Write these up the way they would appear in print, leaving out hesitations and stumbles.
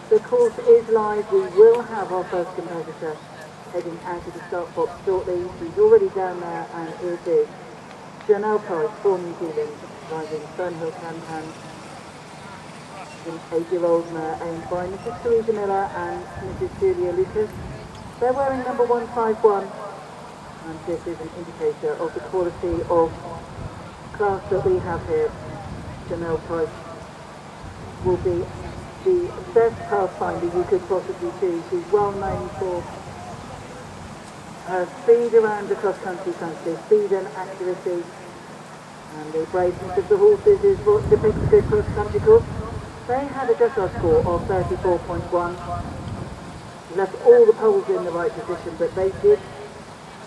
The course is live. We will have our first competitor heading out of the start box shortly. He's already down there, and it is Jonelle for New Zealand, riding Fernhill Kankan, an 8-year-old mare owned by Mrs. Theresa Miller and Mrs. Julia Lucas. They're wearing number 151, and this is an indicator of the quality of class that we have here. Jonelle will be the best pathfinder you could possibly choose. She's well known for her speed around the cross-country country, speed and accuracy, and the braveness of the horses is what depicts a good cross-country course. They had a dressage score of 34.1, left all the poles in the right position, but they did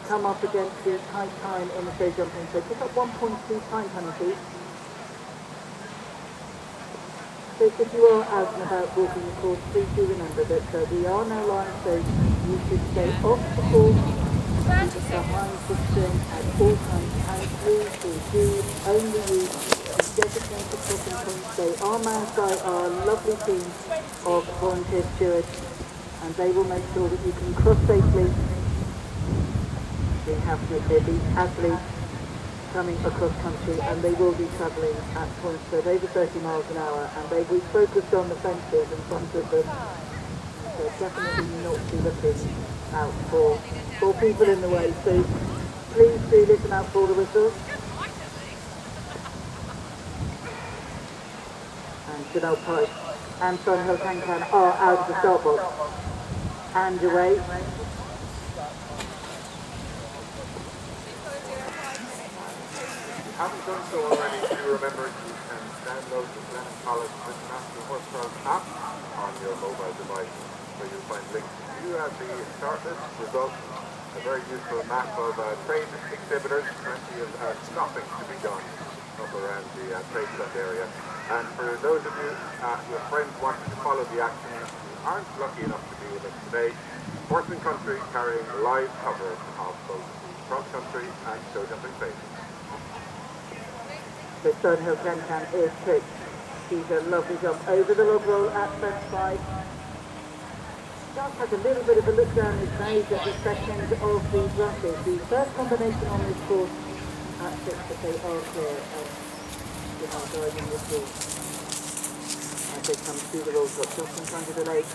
come up against the tight time in the show jumping, so took up 1.2 time penalty. So if you are out and about walking the course, please do remember that we are now live, so you should stay off the course, behind the string at all times, and please do only use the designated crossing points. They are manned by our lovely team of volunteer stewards, and they will make sure that you can cross safely. We have the athletes coming across country, and they will be travelling at points of over 30 miles an hour, and we focused on the fences in front of them, so definitely not be looking out for people in the way, so please do listen out for the whistles. And Jonelle Price and Fernhill Kankan are out of the start box and away. Haven't done so already, do remember you can download the Blenheim Palace International Horse Trials app on your mobile device, where you'll find links to the start list, results, a very useful map of trade exhibitors, plenty of stopping to be done up around the trade stand area. And for those of you, your friends wanting to follow the action who aren't lucky enough to be with us today, Horseman Country carrying live coverage of both the cross-country and show jumping phases. So Fernhill Kankan is tricked. She's a lovely jump over the log roll at fence 5. Just has a little bit of a look down his nose at the second of these rushes. The first combination on this course at 6, but they are clear of the hard driving this course as they come through the roll top just in front of the lake.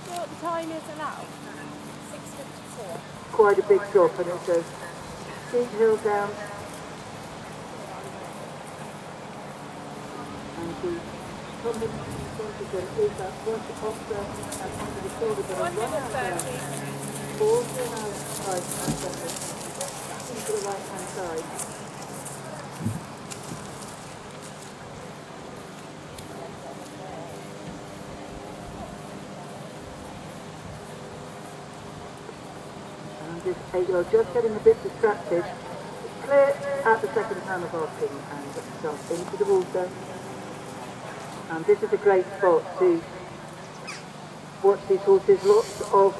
So what the time is allowed? 6:54. Quite a big drop, and it's a steep hill down. And the combination is that one officer and under the shoulder, but on 130. 40 an hour right and second. To the right hand side. And this 8-year-old just getting a bit distracted. Clear at the second time of asking and jump into the water. And this is a great spot to watch these horses. Lots of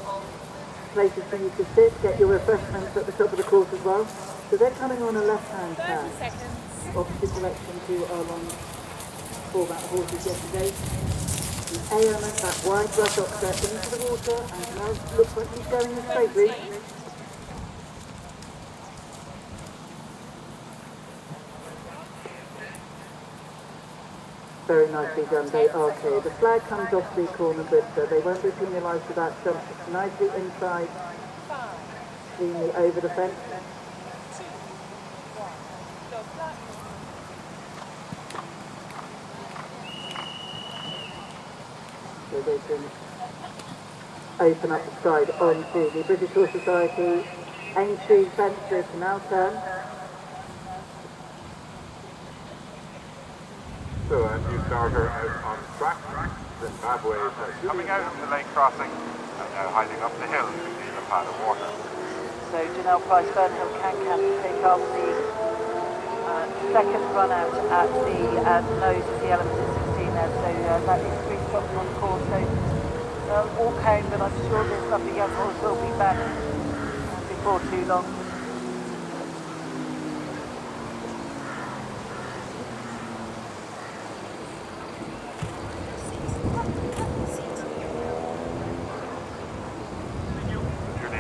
places for you to sit, get your refreshments at the top of the course as well. So they're coming on a left-hand turn, opposite direction to our long format horses yesterday. The AM at that wide brush offset into the water, and now looks like he's going a straight route. Very nicely done, they are clear. The flag comes off the corner, but they won't be penalised for that. Jump nicely inside, cleanly over the fence. So they can open up the side onto the British Horse Society entry fence to Canal turn. So a new starter out on track. Zimbabwe. Coming out of the lake crossing and now hiding up the hill to the pad of water. So Jonelle Price, Fernhill, Kankan to take off the second run out at the nose of the element of 16 there. So that is 3 stops on course. So all count, but I'm sure this lovely young horse will be back before too long.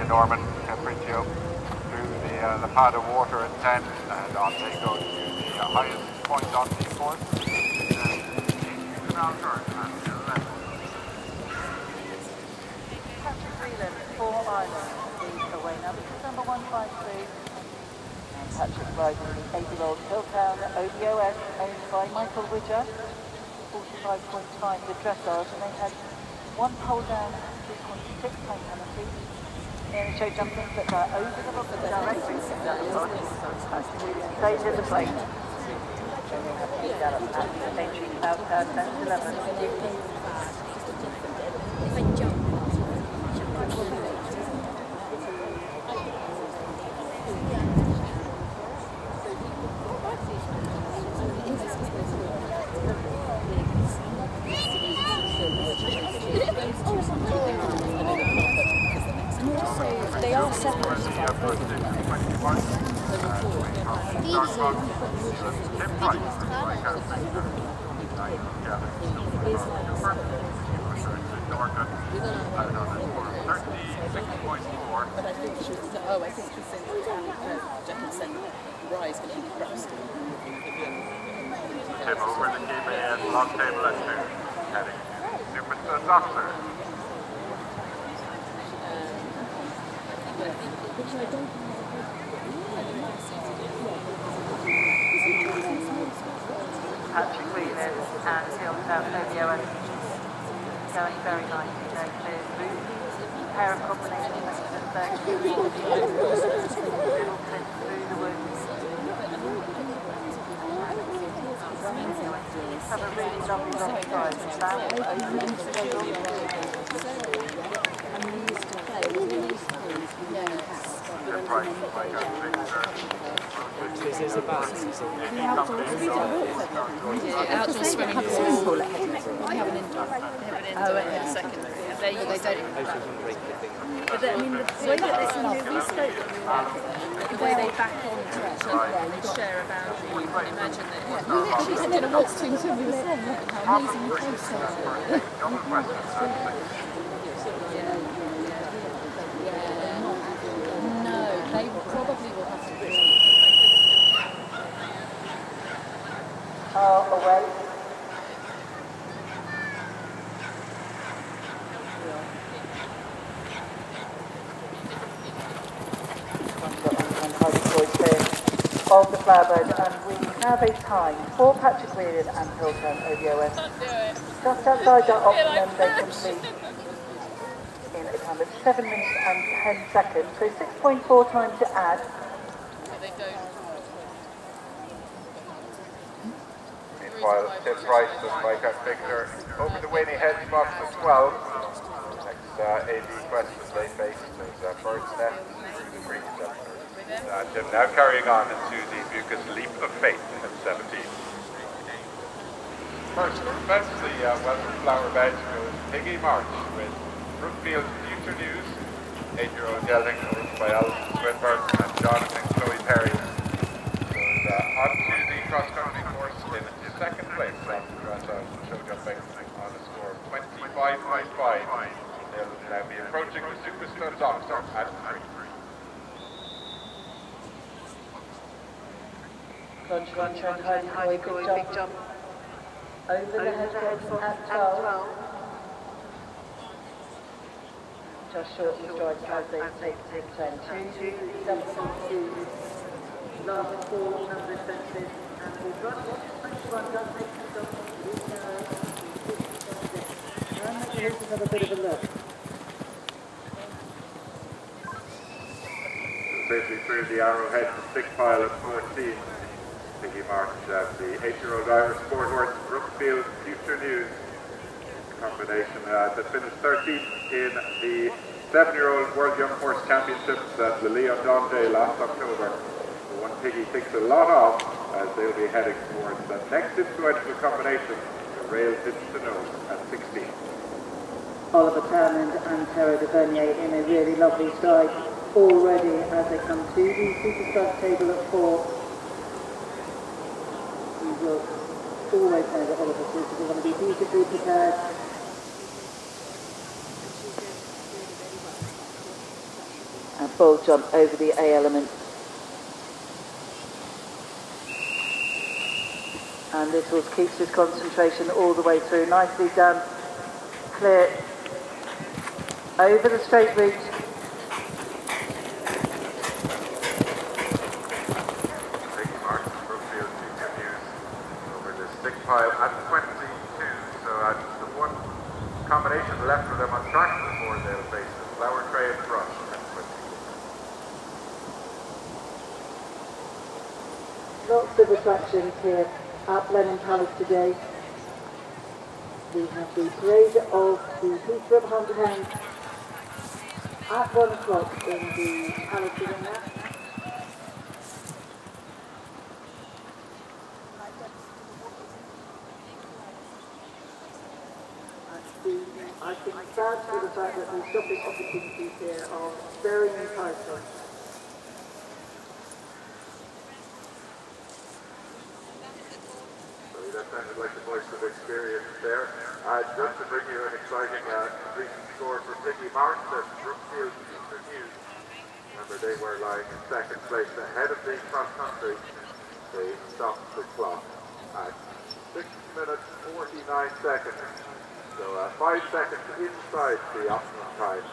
Norman, Kapriccio, through the pad of water at 10, and on they go to the highest point on the course, Canal turn at 11. Patrick Whelan, 4 miles leads away. Now this is number 153. And Patrick riding the 8-year-old Piltown Obos, owned by Michael Widger, 45.5 the dressage, and they had 1 pole down, 3.6 time penalty. And show jumping, but over the rock of the directory stays at the plate. And we'll have to be down at the entry about 10-11. They are separate. Oh, I think Jack said Rye's going to be crossed. Tim over the KBS long table at 2, heading to Superstar Doctor. Patrick Whelan and Piltown Obos going very nicely. Going clear through pair of combinations and little clips through the woods. Have a really lovely long drive. This is about outdoor swimming pool. I have an indoor. They have an indoor second. They don't. But I mean, the way that we spoke, the way they back on to each other and they share a boundary, you can imagine that. We literally said a watch to until we were saying how amazing close they are. No, they probably will have to do it. Away. Of the Flowerbird, and we have a time for Patrick Whelan and Piltown Obos. Just outside that optimum, they complete in a time of 7 minutes and 10 seconds. So 6.4 time to add. Meanwhile, Tim Price and Viktor over the Winnie head box of 12. Next AV question they face is Bird's Nest through the green section. Tim now carrying on into the Bucas Leap of Faith at 17. First, best the Welcome Flower Bed goes Piggy March with Brookfield Future News, 8-year-old gelding owned by Alison Swinburne and Jonathan Chloe Perry. So on to the cross-country course in second place after dressage show jumping on a score of 25.5. They'll now be approaching the Superstar Doctor at 3. Clonshire and Heidi for a big jump. Over the head at 12. Just short of strides as they take the 10. 2, 7.2. Last 4 number fences and we've got 21 does make the stop. Let's have a bit of a look. Safely through the arrowhead to 6 mile at 14. Piggy March, the 8-year-old Irish sport horse, Brookfield Future News. combination that finished 13th in the 7-year-old World Young Horse Championships at the Leon Dondé last October. The one Piggy thinks a lot of as they'll be heading towards the next influential combination, the rail pitch to nose at 16. Oliver Townend and Taro de Vernier in a really lovely stride already as they come to the Superstar table at 4. You will always know that Oliver's horses are going to be beautifully prepared. A bold jump over the A element. And this horse keeps his concentration all the way through. Nicely done. Clear. Over the straight route. Piggy Martin Brookfield continues over the stick pile at 22. So the one combination left for them on track before they'll face the flower tray in front at 20. Lots of attractions here at Blenheim Palace today. We have the parade of the Peter of Hunt Hound at 1 o'clock in the Palace Arena. I think sad for the fact that the shopping opportunities here are very enticing. That sounded like the voice of experience there. Just to bring you an exciting recent score for Piggy Martin at Brookfield News. Remember, they were lying in second place ahead of the cross country. They stopped the clock at 6 minutes 49 seconds. So 5 seconds inside the optimum time.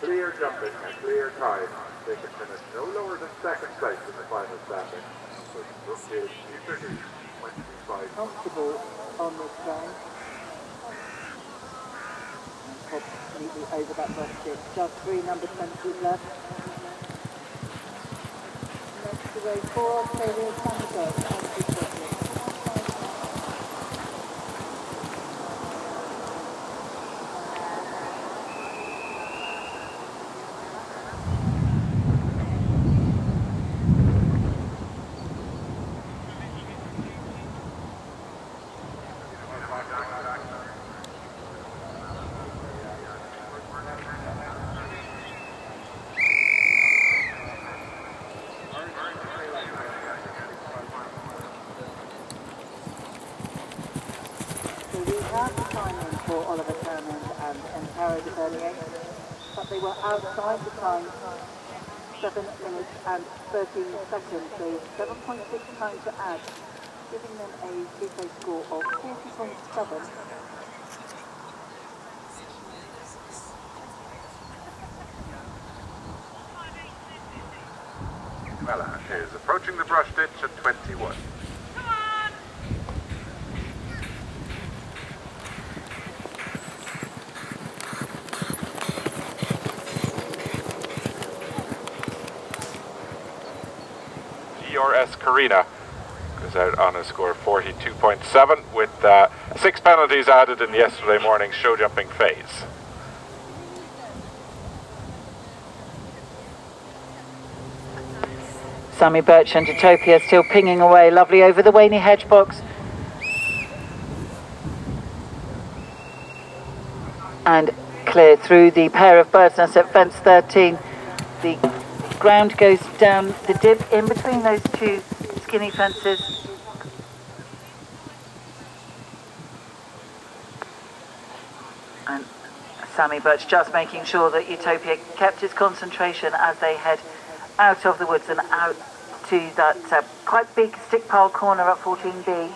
Clear jumping and clear time. They can finish no lower than second place in the final standing. So Brookfield News. Comfortable on this ground. And completely over that brush tip. Just 3 number 20s left. Next to row 4, Australia, Angelbird. For Oliver Townend and Taro de Vernier, but they were outside the time, 7 minutes and 13 seconds, so 7.6 time to add, giving them a two-phase score of 40.7. Whelan is approaching the brush ditch at 21. GRS Karina goes out on a score of 42.7 with 6 penalties added in yesterday morning's show jumping phase. Sammy Birch and Utopia still pinging away, lovely over the Waney hedge box. And clear through the pair of birds' nests at fence 13. The ground goes down the dip in between those two skinny fences. And Sammy Birch just making sure that Utopia kept his concentration as they head out of the woods and out to that quite big stick pile corner at 14B.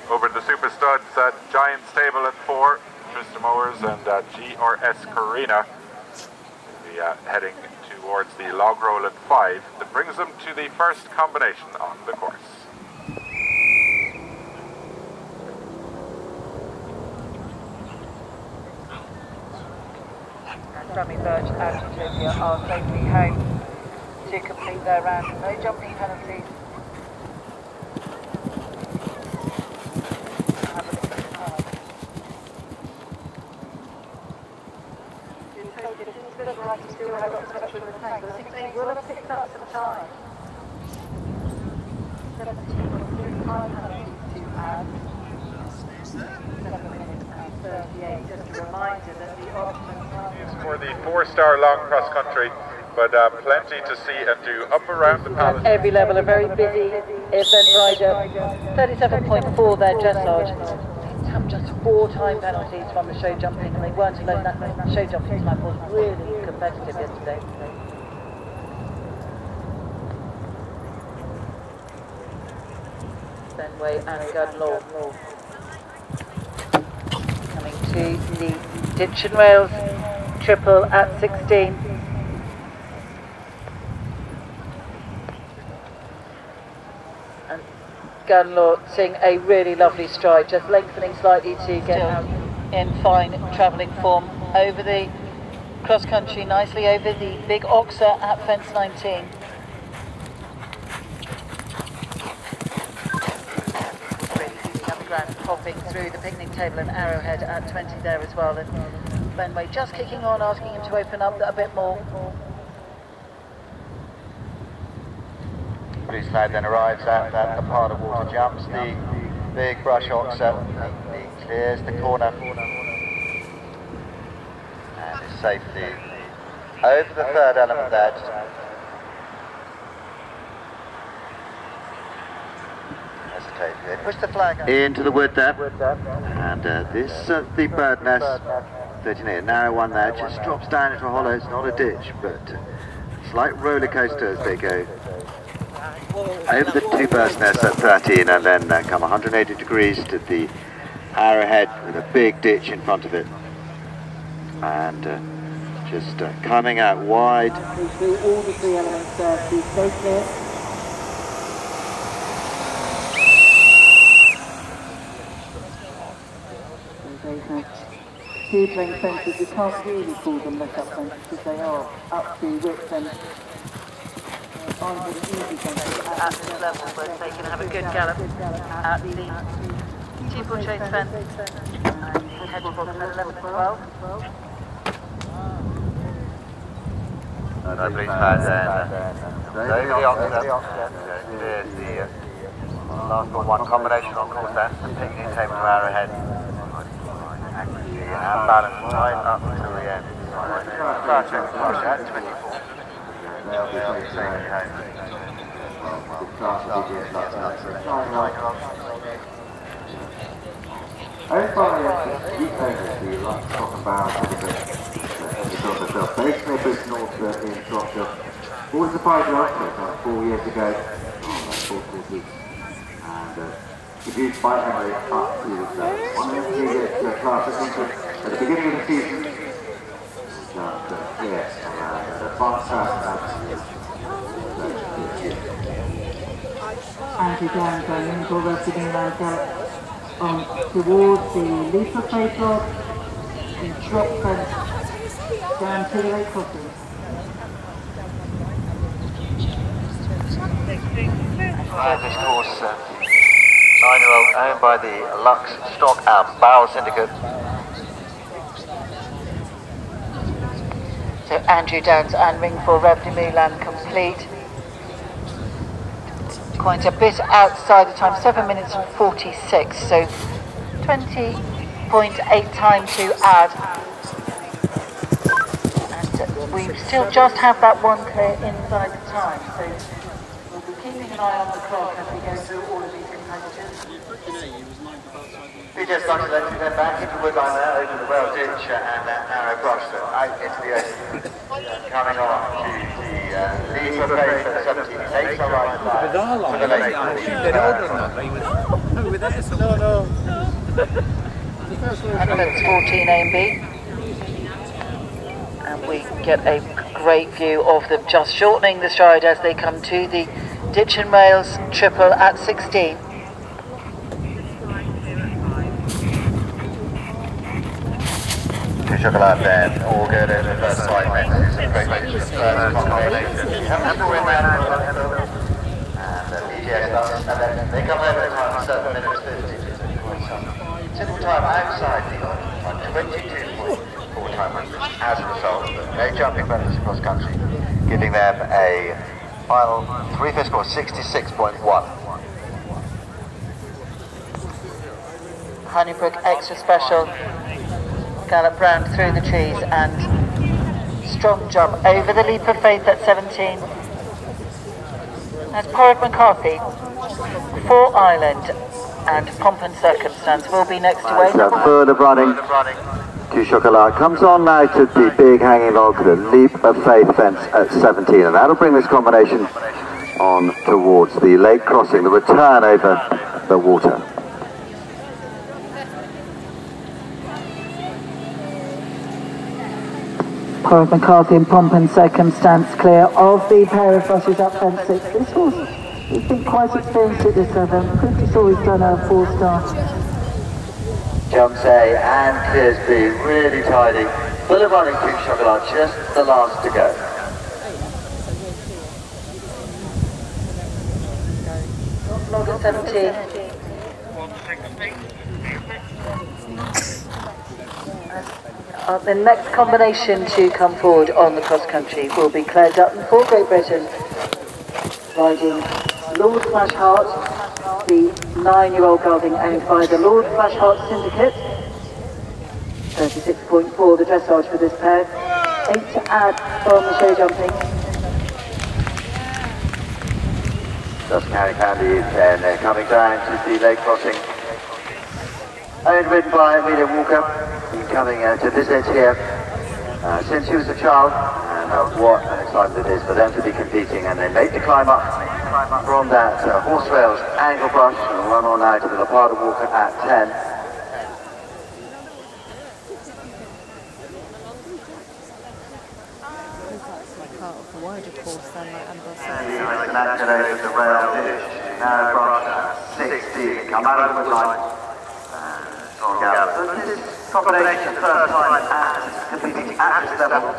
Over the Super Studs at Giant Stable at 4, Trista Mowers and GRS Karina will be heading towards the log roll at 5. That brings them to the first combination on the course. Sammy Birch and Utopia are safely home to complete their round. No jumping penalties. for the tank. But I think they will have picked up some time. 17.2 time penalty to add. 7 minutes and 38. Just a reminder that the optimum time For the 4-star long cross country, but plenty to see and do up around the palace. at every level, a very busy event rider. 37.4 there, dressage. Just 4 time penalties from the show jumping, and they weren't alone. That show jumping time was really competitive yesterday. Fenway and Gunlaw coming to the ditch and rails triple at 16. And Gunlaw seeing a really lovely stride, just lengthening slightly to get out in fine travelling form over the cross country, nicely over the big oxer at fence 19. Popping through the picnic table and Arrowhead at 20 there as well, and Fenway just kicking on, asking him to open up a bit more. Blue flag then arrives at the part of water jumps, the big brush oxer, he clears the corner and is safely over the third element there. Push the flag into the wood there, and this the bird nest, 39, a narrow one there, just drops down into a hollow. It's not a ditch, but it's like roller coaster as they go over the 2 birds nests at 13, and then come 180 degrees to the Arrowhead with a big ditch in front of it, and just coming out wide. Through all the 3 elements there to stay clear. Two playing fences, we can't really call them let-up fences because they are up to width and aren't easy fences at this level, but they can have a good gallop at the steeplechase fence and hedgehog at 11 and 12. No blue flag there. Over the oxer, there's the last one combination on course there, the picnic table to Arrowhead. And balance right up until the end. Far check the brush at 24. They'll be safely home. As far as the owners who like to talk about the basement business in Shropshire, always surprised last 4 years ago, and produced by Henry up to one of the previous classes at the beginning of the season. Anti-Down going in for resting like that towards the Lisa face log, the drop fence down to the lake crossing. This course, 9-year-old, owned by the Lux Stock and Barrel Syndicate. So Andrew Downs and ring for Rev de Whelan complete. Quite a bit outside the time, 7 minutes and 46, so 20.8 time to add. And we still just have that one clear inside the time, so we'll be keeping an eye on the clock as we go through all of these competitors. We just got to let you then back into Woodline there, over the well ditch and that narrow brush out into the ocean. Coming on to the Lisa face at 17, 8 right for the lake. And that's 14 A and B. And we get a great view of them just shortening the stride as they come to the ditch and rails triple at 16. Chocolate then, all good in the first 5 minutes. Congratulations, first combination. You have to win that. And the BGS starts, and then they come over time, 7 minutes 50. Typical time outside the on 22.4. 4 timers as a result. No jumping penalties across country, giving them a final 3-5 score, 66.1. Honeybrook extra special, gallop round through the trees and strong jump over the leap of faith at 17. As Porrick McCarthy, 4 Island and Pomp and Circumstance will be next to Whelan. Third of running, 2 Chocolat comes on now to the big hanging log, the leap of faith fence at 17, and that'll bring this combination on towards the lake crossing, the return over the water. Porrick McCarthy and Pomp and Circumstance clear of the pair of rushes up fence 6. This horse, he's been quite experienced at this event. Pretty sure he's done a 4-star. Jumps A and clears B, really tidy. Full of running, 2 Chocolat, just the last to go. Log at 17. The next combination to come forward on the cross country will be Claire Dutton for Great Britain, riding Lord Flashheart, the 9-year-old gelding owned by the Lord Flashheart Syndicate. 36.4 the dressage for this pair. 8 to add from the show jumping. Just Candy, then they're coming down to the lake crossing. Owned ridden by Amelia Walker, been coming to visit here since she was a child, and what an excitement it is for them to be competing, and they make the climb up from that horse rails angle brush and run on out to the Lepardo Walker at 10. Over the rail finish, narrow brush at 16, come out of the line. So this is combination first time competing at this level.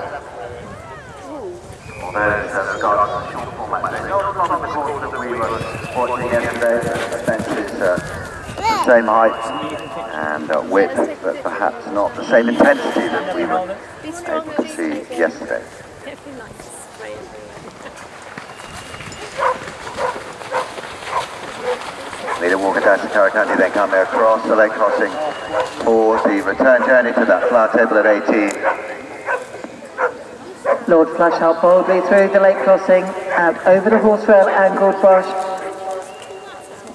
Although it has got a short format, not on the course that we were watching yesterday. The fence is the same height and width, but perhaps not the same intensity that we were able to see yesterday. Amelia Walker down to Kankan, then come across the lake crossing for the return journey to that flower table at 18. Lord Flashheart boldly through the lake crossing, out over the horse rail angled brush.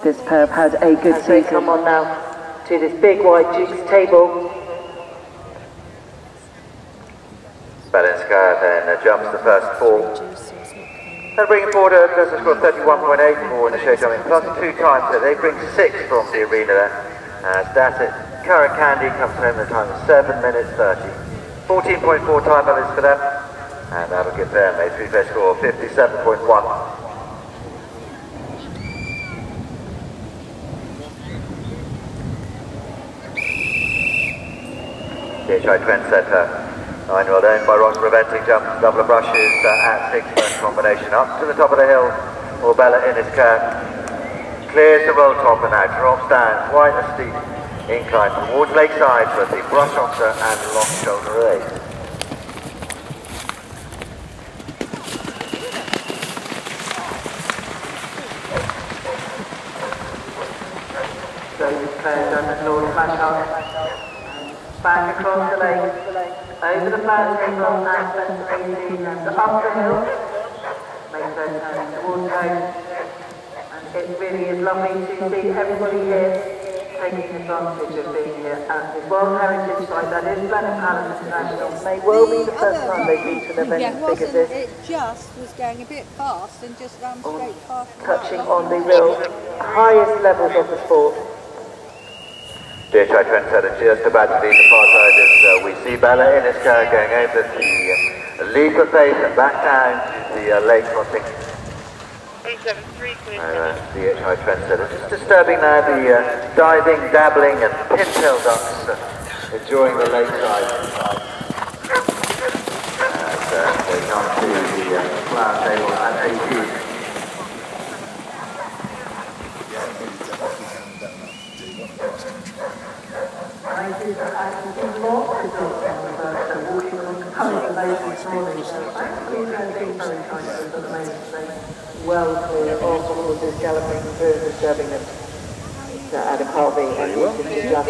This pair have had a good season. Come on now to this big white Duke's table. Balinska then jumps the first 4. Then bringing forward a distance score of 31.8 for in the show jumping, plus 2 times, so they bring 6 from the arena there. That's it. Current Candy comes home at a time of 7 minutes 30. 14.4 time balance for them, and that'll give them a 3-fair score of 57.1. DHI Trendsetter. 9-year-old owned by Ross, preventing jumps, double of brushes at 6 first combination up to the top of the hill. Orbella in his curve. Clears the roll top and now drops down quite a steep incline towards lakeside for the brush onto and long shoulder race. So Claire done the Lord Flashheart. Back across the lake. Over the flower table and fence 18 and up the hill. Make those turns towards home. And it really is lovely to see everybody here taking advantage of being here at the World Heritage Site. That is Blenheim Palace International. May well be the first time they've been to an event as big as this. It just was going a bit fast and just ran straight past. Touching on the real highest levels of the sport. DHI Trendsetter just about to leave the far side as we see Bella in his car going over the leap of faith and back down to the lake crossing. 873 DHI Trendsetter just disturbing now the diving, dabbling and pintail ducks enjoying the lakeside as they come to the flower table at 18. should actually do lots of things about the walking on the lake swimming. So actually very kind of at the moment. Well clear of all the galloping through and disturbing them. Adam Harvey and Wilson to just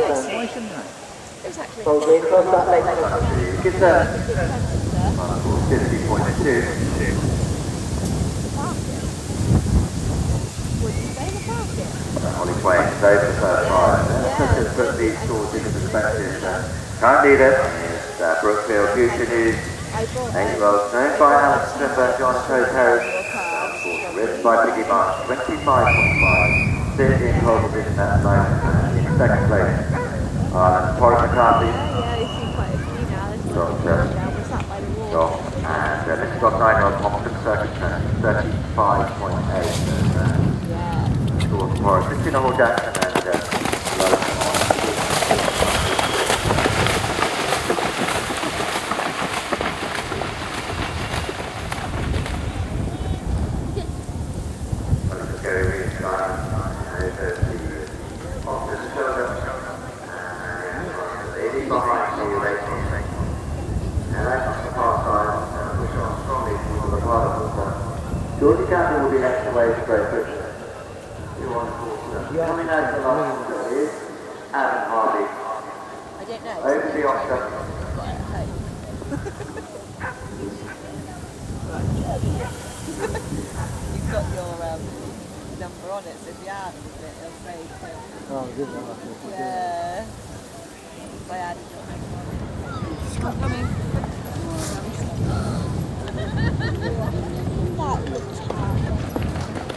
boldly across that lake. Good turn. 50.2. Holly Quain is over the first time. Let's just put these scores into perspective. Current leader is Brookfield. Future News. 8-year-old known by Alex Strindberg, John Harris. Ridden by Piggy March, 25.5. Sitting in pole position at the moment in second place. Forrest McCarthy. Got and this has got 9-year-old Hopkins circumstance, 35.8. Score for Forrest. It's been a whole Jackson and Cankan will be next away to Great Britain. Coming out of the last is Adam Harvey. I don't know. Over the Oscar. You've got your number on it, so if you add it, it'll say Oh, good one. yeah. If I added your number on it. Stop coming.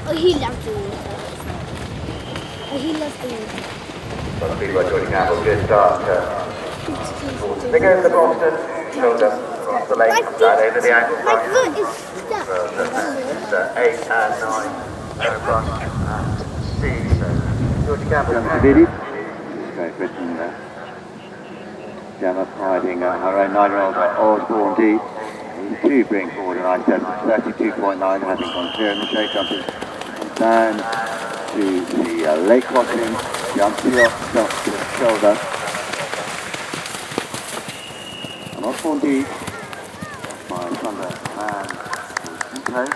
Oh, he loves doing it. Oh, he loves doing it. Got a big one, George Campbell, good start. They go to the Boston, shoulder, across the leg, down over the ankle. My foot is stuck. It's 8 and 9, front and C. So, George Campbell. Gurvidi. Great Britain there. Gemma riding her own 9-year-old Osbourne D. These two bring forward an I-7, 32.9, having gone clear in the straight jumping. Down to the lake crossing, jump to the shoulder. And Osbourne D, my thunder man, Vittoria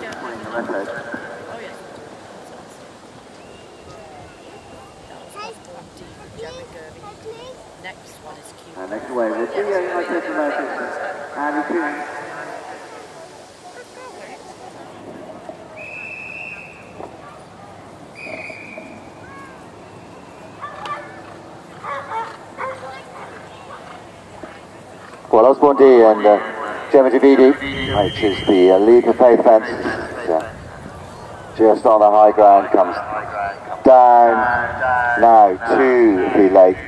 and pulling the record. Next one is cute. And next away will be United Americans and Coon. Well, Osbourne D and Gemma Gurvidi, which is the lead for Faith Fence, just on the high ground, comes down now to the lake.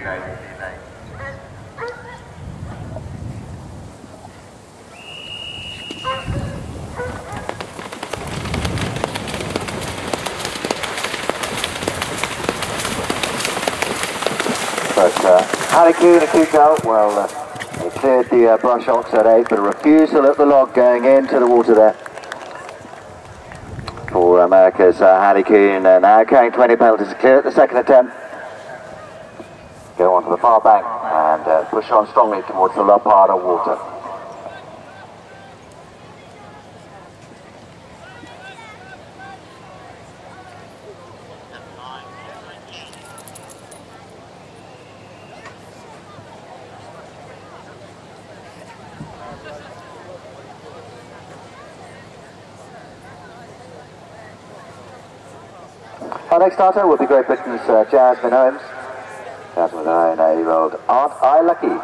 But Hallie, Coon and Kankan, well, they cleared the brush ox at 8, but a refusal at the log going into the water there. For America's Hallie, Coon, now carrying 20 penalties to clear at the second attempt. Go onto the far bank and push on strongly towards the low part of water. Our next starter will be Great Britain's Jasmine Holmes. Jasmine Holmes, 8-year-old. Aren't I lucky?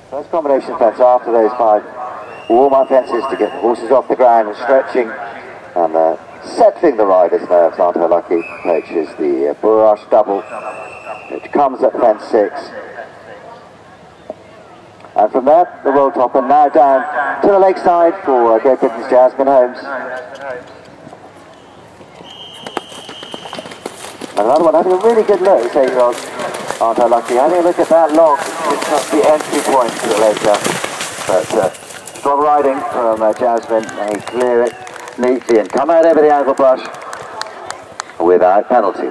First combination fence after those 5 warm-up fences to get the horses off the ground and stretching and settling the rider's nerves. Aren't I lucky? Which is the brush double, which comes at fence 6. And from there, the roll top, and now down to the lakeside for Great Britain's Jasmine Holmes. And another one having a really good look, this 8-year-old, aren't I lucky? Having a look at that log, it's not the entry point to the lake. But strong riding from Jasmine, and he clear it neatly and come out over the ankle brush without penalty.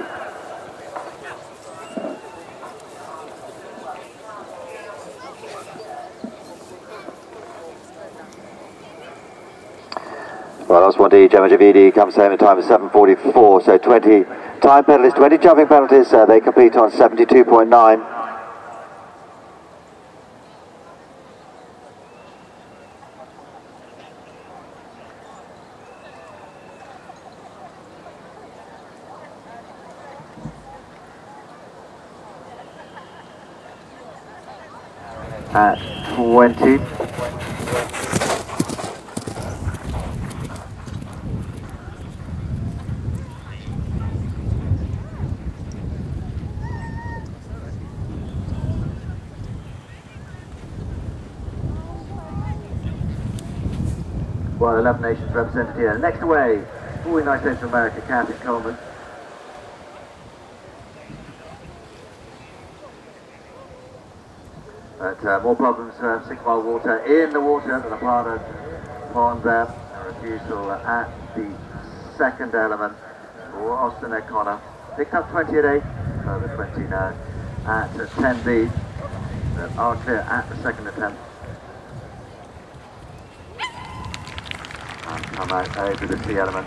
Well, Osbourne D Gemma Gurvidi comes home in time of 7:44, so 20 time penalties, 20 jumping penalties. They compete on 72.9. At 20. Well, 11 nations represented here. Next away, for the United States of America, Captain Coleman. But more problems, 6 mile water in the water than a part of pond there. A refusal at the second element for Austin O'Connor. Picked up 20 at 8, further 20 now at 10B. That are clear at the second attempt. And come out over the C element.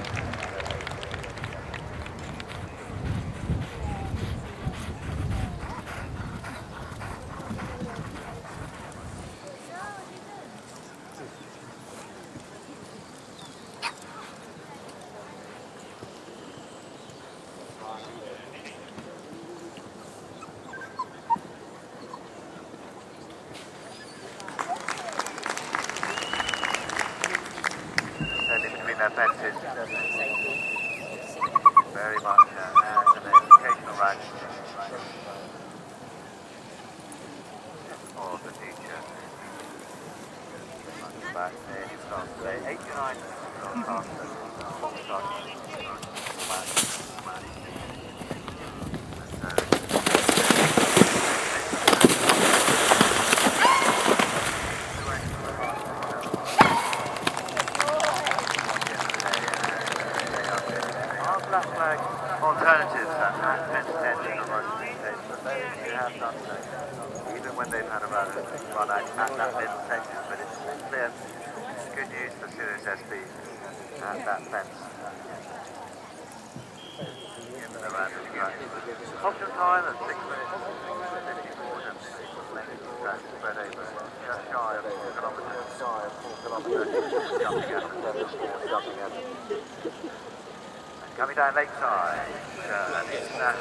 Very much an educational rank for the future. Back there, he's got 89 alternatives that have been intended on most states, but those who have done so, even when they've had a run out at that middle section, but it's clear, good news for Sirius SB at that fence. Given the round of track. Option time at 6 minutes, 54 and 6 length track spread over just shy of 4 kilometres, jumping at the 7 jumping at coming down Lakeside, and it's that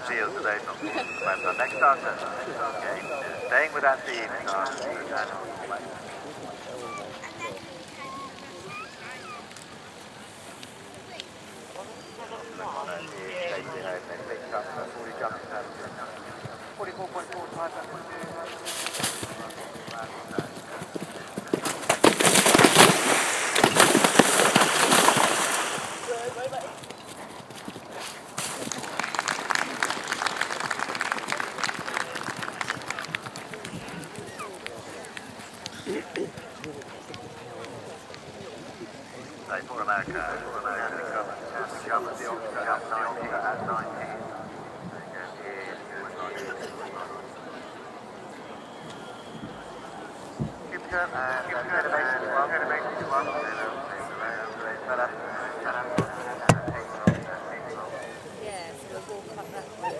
field today, not the next starter. Okay, staying with that theme, they picked up 40 jumping penalties, 44.4 time for America, the Oscar at 19. Piltown and Depiction one. Yeah, so we'll walk up that way.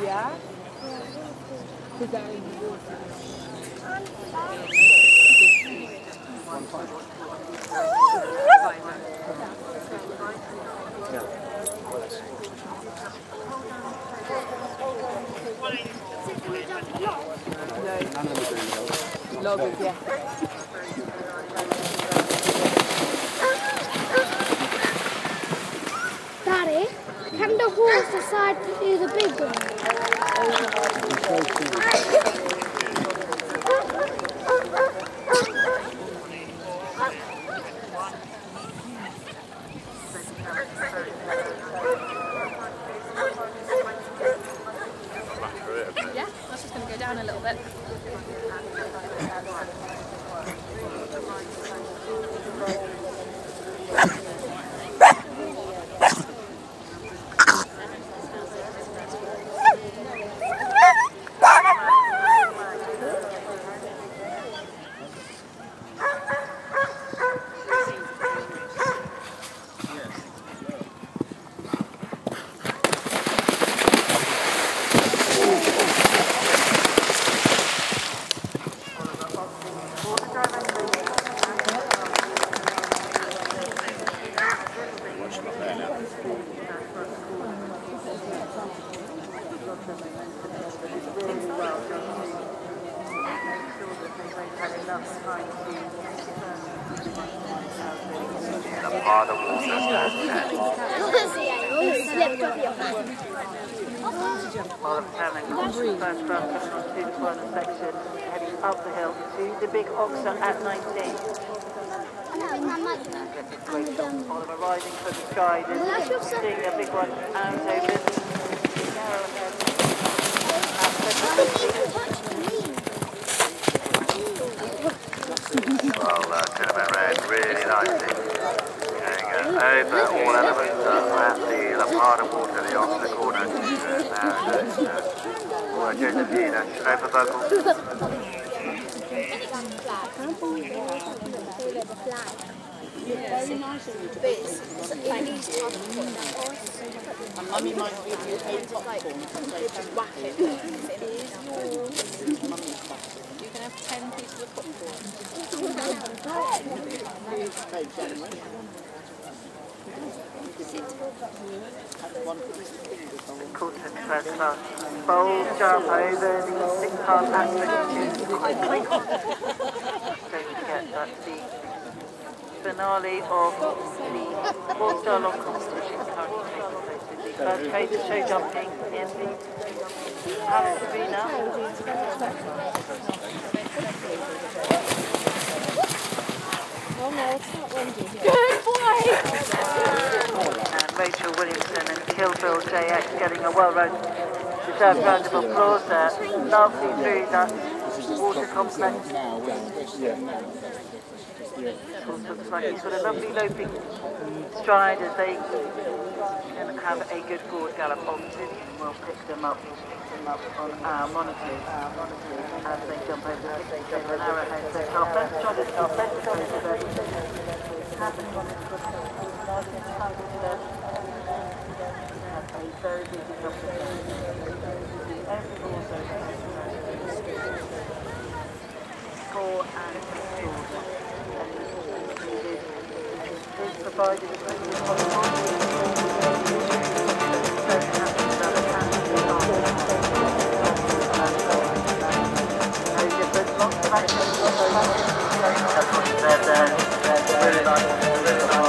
Yeah? Loggers, yeah. Daddy, can the horse decide to do the big one? Yeah, that's just going to go down a little bit. Heading up the hill to the big Oxer at 19. Oliver rising for the sky. There's seeing a big one out over the narrow ahead. Well, Cinnamon Red, really nicely. Going over all elements at the part of water, the Oxer corner to Josephina, Schnaufer-Volkel. Very nice of you to be. Mummy might give you a popcorn. Just whack it. It is yours. You can have 10 pieces of popcorn. Coulton first class. Bold jump over the 6-half at 22. Quickly. Don't forget that's the finale of the 4-star long competition currently taking place. The first trader show jumping in the Palace Arena. Oh no, it's not windy. Good boy! And Rachel Williamson and Kill Bill JX getting a well-deserved round of applause there. Lovely through that water complex. Looks like he's got a lovely loping stride as they can have a good forward gallop. Obviously, we'll pick them up on our monitors as they jump over the 67 arrowhead. So Carpet, try to start left over there. Happens on this good there. That's a very busy competition. Every also score and score. Is provided as quickly as possible. No different, lots of action. Really nice.